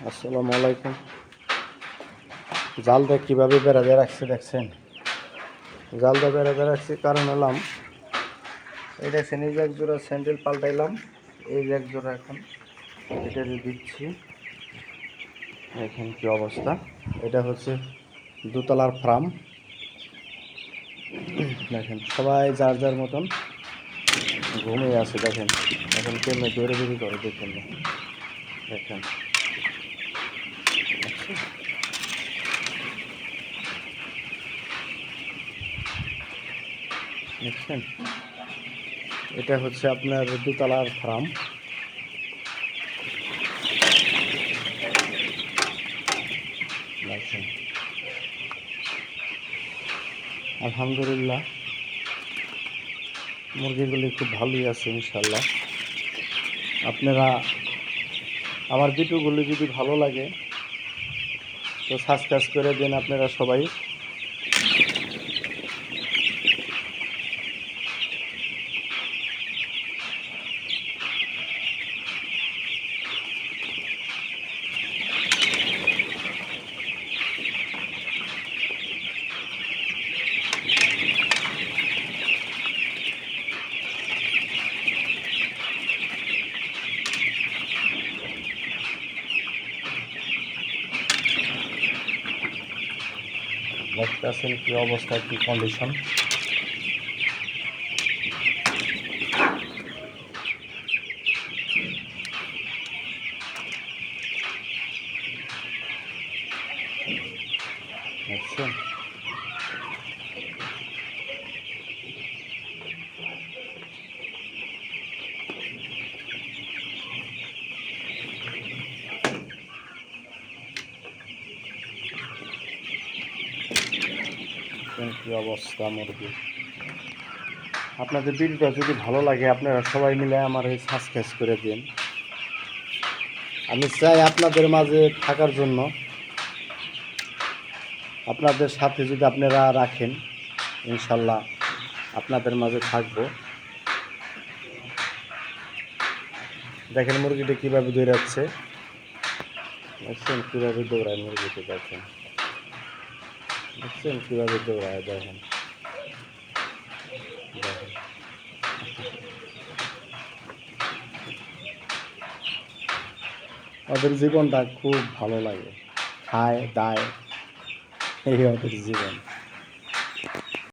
আসসালামু আলাইকুম। জাল দিয়ে কীভাবে বেড়া দিয়ে রাখছে দেখছেন? জাল দিয়ে বেড়া দিয়ে রাখছি কারণ হলাম এই দেখছেন, এই যে এক জোড়া স্যান্ডেল পাল্টাইলাম, এই যে এক জোড়া এখন এটা দিচ্ছি। দেখেন কি অবস্থা। এটা হচ্ছে দোতলার ফার্ম। দেখেন সবাই যার যার মতন ঘুমিয়ে আছে। দেখেন এখন কেমনে দৌড়াদৌড়ি করে, দেখেন দেখেন দেখছেন। এটা হচ্ছে আপনার দোতলার ফার্ম। দেখেন আলহামদুলিল্লাহ মুরগিগুলি খুব ভালোই আছে ইনশাল্লাহ। আপনারা আমার ভিডিওগুলি যদি ভালো লাগে তো সাবস্ক্রাইব করে দেন আপনারা সবাই। দেখতে আছেন কি অবস্থা, কি কন্ডিশন। দেখছেন কি অবস্থা মুরগি। আপনাদের ভিডিওটা যদি ভালো লাগে আপনারা সবাই মিলে আমার এই সাবস্ক্রাইব করে দিন। আমি চাই আপনাদের মাঝে থাকার জন্য, আপনাদের সাথে যদি আপনারা রাখেন ইনশাল্লাহ আপনাদের মাঝে থাকবো। দেখেন মুরগিটা কীভাবে দৌড়াচ্ছে, দেখছেন কীভাবে দৌড়ায় মুরগিটা। দেখেন দেখছেন কীভাবে দৌড়ায়। দেখেন দেখেন ওদের জীবনটা খুব ভালো লাগে, খায় দায়, এই ওদের জীবন।